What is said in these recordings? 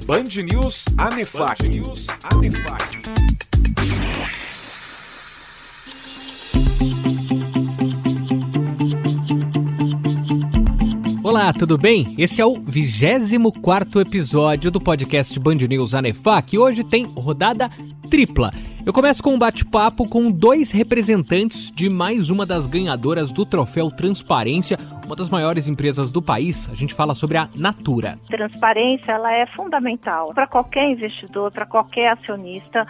Band News Anefac. Olá, tudo bem? Esse é o 24º episódio do podcast Band News Anefac e hoje tem rodada tripla. Eu começo com um bate-papo com dois representantes de mais uma das ganhadoras do Troféu Transparência, uma das maiores empresas do país. A gente fala sobre a Natura. Transparência, ela é fundamental para qualquer investidor, para qualquer acionista.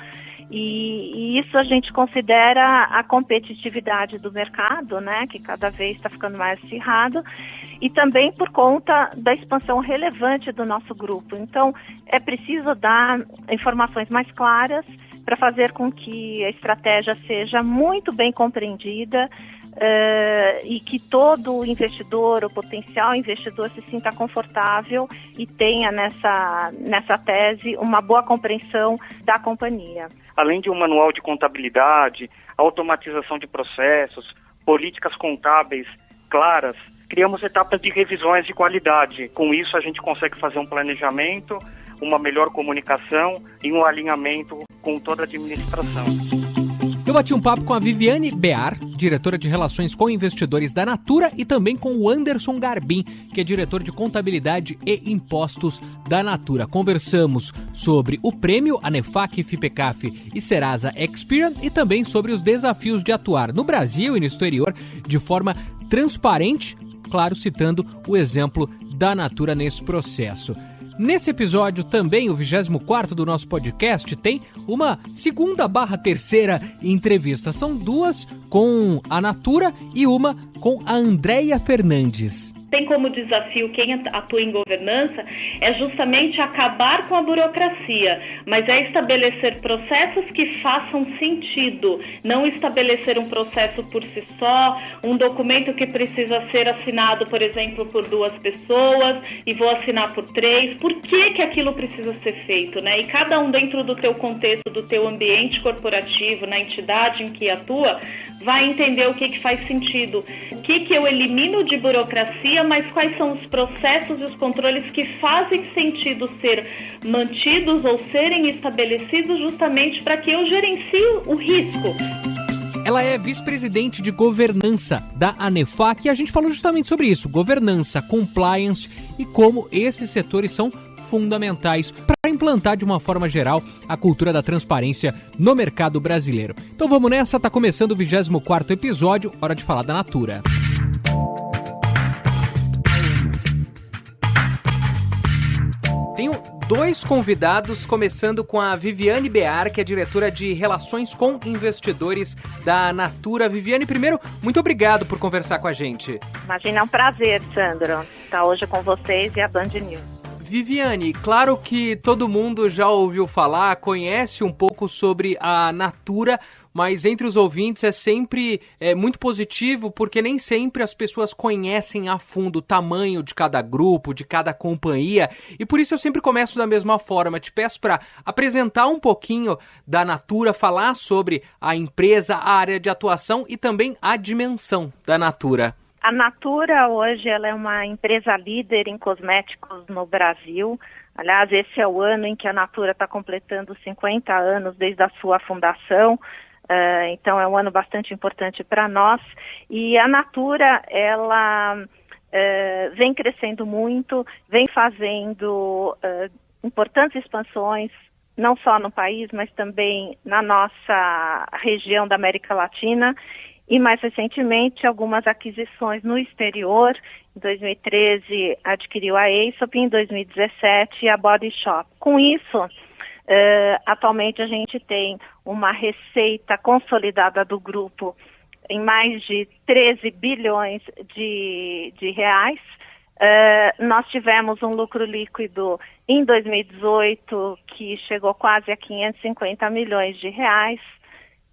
E isso a gente considera a competitividade do mercado, né, que cada vez está ficando mais acirrado, e também por conta da expansão relevante do nosso grupo. Então, é preciso dar informações mais claras para fazer com que a estratégia seja muito bem compreendida e que todo investidor, ou potencial investidor, se sinta confortável e tenha nessa tese uma boa compreensão da companhia. Além de um manual de contabilidade, automatização de processos, políticas contábeis claras, criamos etapas de revisões de qualidade. Com isso, a gente consegue fazer um planejamento, uma melhor comunicação e um alinhamento com toda a administração. Eu bati um papo com a Viviane Bear, diretora de Relações com Investidores da Natura, e também com o Anderson Garbim, que é diretor de Contabilidade e Impostos da Natura. Conversamos sobre o prêmio Anefac, Fipecaf e Serasa Experian e também sobre os desafios de atuar no Brasil e no exterior de forma transparente, claro, citando o exemplo da Natura nesse processo. Nesse episódio também, o 24º do nosso podcast, tem uma segunda/terceira entrevista. São duas com a Natura e uma com a Andréia Fernandes. Tem como desafio quem atua em governança é justamente acabar com a burocracia, mas é estabelecer processos que façam sentido, não estabelecer um processo por si só, um documento que precisa ser assinado, por exemplo, por 2 pessoas e vou assinar por 3. Por que aquilo precisa ser feito, né? E cada um dentro do teu contexto, do teu ambiente corporativo, na entidade em que atua, vai entender o que faz sentido. O que eu elimino de burocracia, mas quais são os processos e os controles que fazem sentido ser mantidos ou serem estabelecidos justamente para que eu gerencie o risco. Ela é vice-presidente de governança da Anefac e a gente falou justamente sobre isso, governança, compliance e como esses setores são fundamentais para implantar de uma forma geral a cultura da transparência no mercado brasileiro. Então vamos nessa, tá começando o 24º episódio, hora de falar da Natura. Tenho 2 convidados, começando com a Viviane Bear, que é diretora de Relações com Investidores da Natura. Viviane, primeiro, muito obrigado por conversar com a gente. Imagina, é um prazer, Sandro, estar hoje com vocês e a Band News. Viviane, claro que todo mundo já ouviu falar, conhece um pouco sobre a Natura, mas entre os ouvintes é sempre muito positivo, porque nem sempre as pessoas conhecem a fundo o tamanho de cada grupo, de cada companhia, e por isso eu sempre começo da mesma forma. Te peço para apresentar um pouquinho da Natura, falar sobre a empresa, a área de atuação e também a dimensão da Natura. A Natura hoje ela é uma empresa líder em cosméticos no Brasil. Aliás, esse é o ano em que a Natura está completando 50 anos desde a sua fundação. Então é um ano bastante importante para nós. E a Natura, ela vem crescendo muito, vem fazendo importantes expansões, não só no país, mas também na nossa região da América Latina. E mais recentemente, algumas aquisições no exterior. Em 2013, adquiriu a Aesop, em 2017, a Body Shop. Com isso, atualmente a gente tem uma receita consolidada do grupo em mais de 13 bilhões de reais. Nós tivemos um lucro líquido em 2018 que chegou quase a 550 milhões de reais.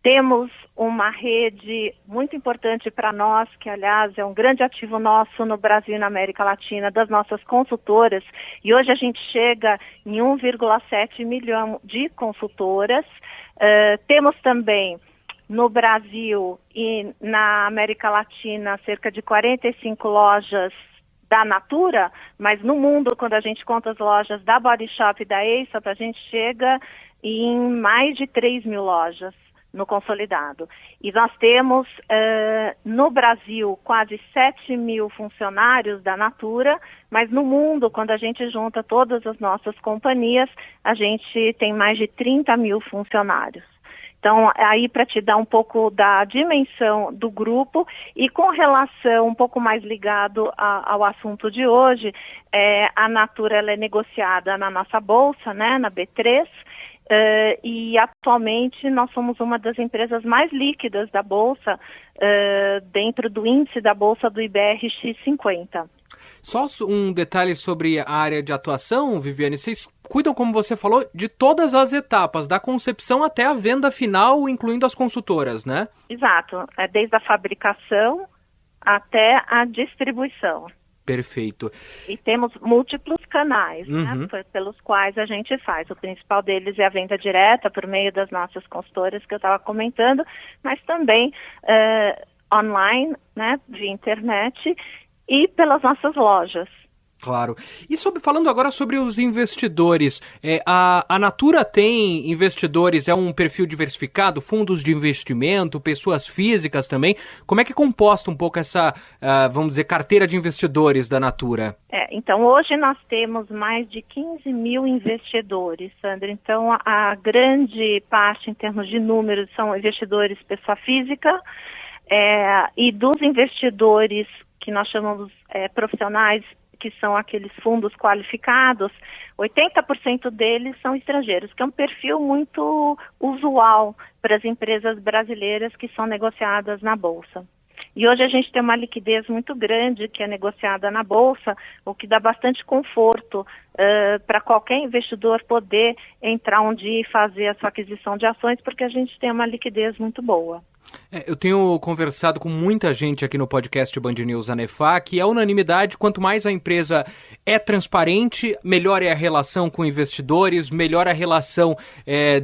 Temos uma rede muito importante para nós, que aliás é um grande ativo nosso no Brasil e na América Latina, das nossas consultoras. E hoje a gente chega em 1,7 milhão de consultoras. Temos também no Brasil e na América Latina cerca de 45 lojas da Natura, mas no mundo, quando a gente conta as lojas da Body Shop e da Aesop, a gente chega em mais de 3 mil lojas no consolidado. E nós temos no Brasil quase 7 mil funcionários da Natura, mas no mundo, quando a gente junta todas as nossas companhias, a gente tem mais de 30 mil funcionários. Então, aí para te dar um pouco da dimensão do grupo e com relação um pouco mais ligado ao assunto de hoje, a Natura ela é negociada na nossa bolsa, né, na B3, e atualmente nós somos uma das empresas mais líquidas da bolsa, dentro do índice da bolsa do IBRX50. Só um detalhe sobre a área de atuação, Viviane, vocês cuidam, como você falou, de todas as etapas, da concepção até a venda final, incluindo as consultoras, né? Exato, desde a fabricação até a distribuição. Perfeito. E temos múltiplos canais, né, pelos quais a gente faz. O principal deles é a venda direta por meio das nossas consultoras que eu estava comentando, mas também online, né, via internet e pelas nossas lojas. Claro. E falando agora sobre os investidores, a Natura tem investidores, é um perfil diversificado, fundos de investimento, pessoas físicas também. Como é que é composta um pouco essa, vamos dizer, carteira de investidores da Natura? Então hoje nós temos mais de 15 mil investidores, Sandra. Então a grande parte em termos de números são investidores pessoa física, e dos investidores que nós chamamos profissionais, que são aqueles fundos qualificados, 80% deles são estrangeiros, que é um perfil muito usual para as empresas brasileiras que são negociadas na Bolsa. E hoje a gente tem uma liquidez muito grande que é negociada na Bolsa, o que dá bastante conforto para qualquer investidor poder entrar um dia e fazer a sua aquisição de ações, porque a gente tem uma liquidez muito boa. Eu tenho conversado com muita gente aqui no podcast Band News ANEFAC, e a unanimidade, quanto mais a empresa é transparente, melhor é a relação com investidores, melhor a relação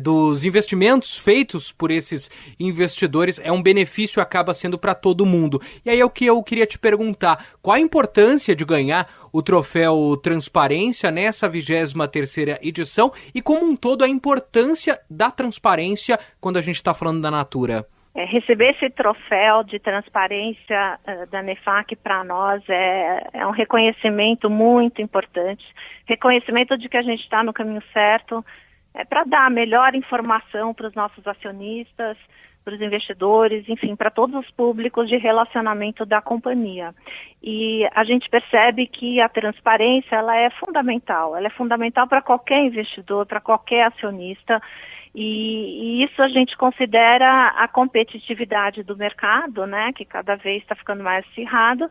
dos investimentos feitos por esses investidores, é um benefício, acaba sendo para todo mundo. E aí é o que eu queria te perguntar, qual a importância de ganhar o troféu Transparência nessa 23ª edição e como um todo a importância da transparência quando a gente está falando da Natura? Receber esse troféu de transparência da ANEFAC para nós é um reconhecimento muito importante, reconhecimento de que a gente está no caminho certo, para dar a melhor informação para os nossos acionistas, para os investidores, enfim, para todos os públicos de relacionamento da companhia. E a gente percebe que a transparência ela é fundamental para qualquer investidor, para qualquer acionista. E isso a gente considera a competitividade do mercado, né, que cada vez está ficando mais acirrado,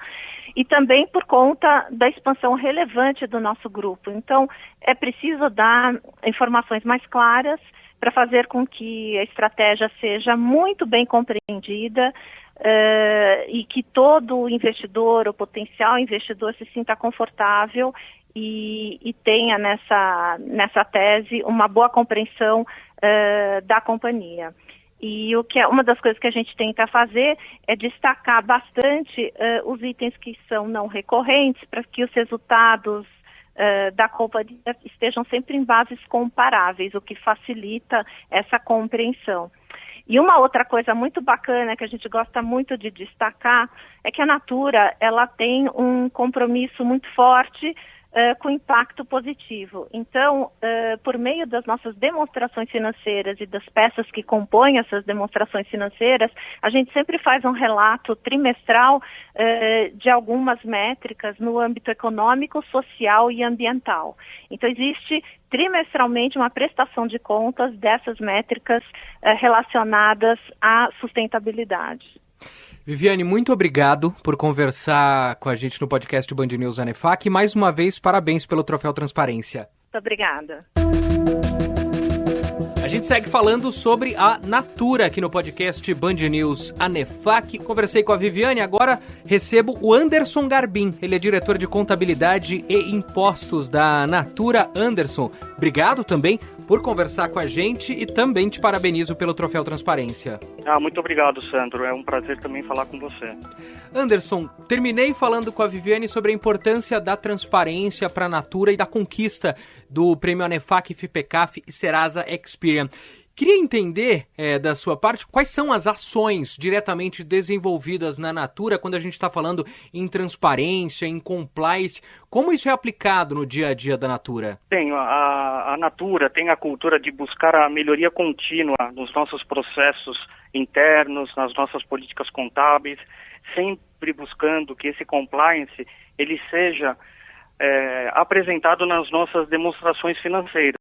e também por conta da expansão relevante do nosso grupo. Então, é preciso dar informações mais claras para fazer com que a estratégia seja muito bem compreendida e que todo investidor ou potencial investidor se sinta confortável e tenha nessa tese uma boa compreensão da companhia. E uma das coisas que a gente tenta fazer é destacar bastante os itens que são não recorrentes para que os resultados da companhia estejam sempre em bases comparáveis, o que facilita essa compreensão. E uma outra coisa muito bacana que a gente gosta muito de destacar é que a Natura ela tem um compromisso muito forte com impacto positivo. Então, por meio das nossas demonstrações financeiras e das peças que compõem essas demonstrações financeiras, a gente sempre faz um relato trimestral de algumas métricas no âmbito econômico, social e ambiental. Então, existe trimestralmente uma prestação de contas dessas métricas relacionadas à sustentabilidade. Viviane, muito obrigado por conversar com a gente no podcast Band News ANEFAC e mais uma vez, parabéns pelo Troféu Transparência. Muito obrigada. A gente segue falando sobre a Natura aqui no podcast Band News ANEFAC. Conversei com a Viviane, agora recebo o Anderson Garbim. Ele é diretor de contabilidade e impostos da Natura. Anderson, obrigado também por conversar com a gente e também te parabenizo pelo Troféu Transparência. Muito obrigado, Sandro. É um prazer também falar com você. Anderson, terminei falando com a Viviane sobre a importância da transparência para a Natura e da conquista do Prêmio ANEFAC, FIPECAF e Serasa Experian. Queria entender, da sua parte, quais são as ações diretamente desenvolvidas na Natura quando a gente está falando em transparência, em compliance. Como isso é aplicado no dia a dia da Natura? Bem, a Natura tem a cultura de buscar a melhoria contínua nos nossos processos internos, nas nossas políticas contábeis, sempre buscando que esse compliance ele seja apresentado nas nossas demonstrações financeiras.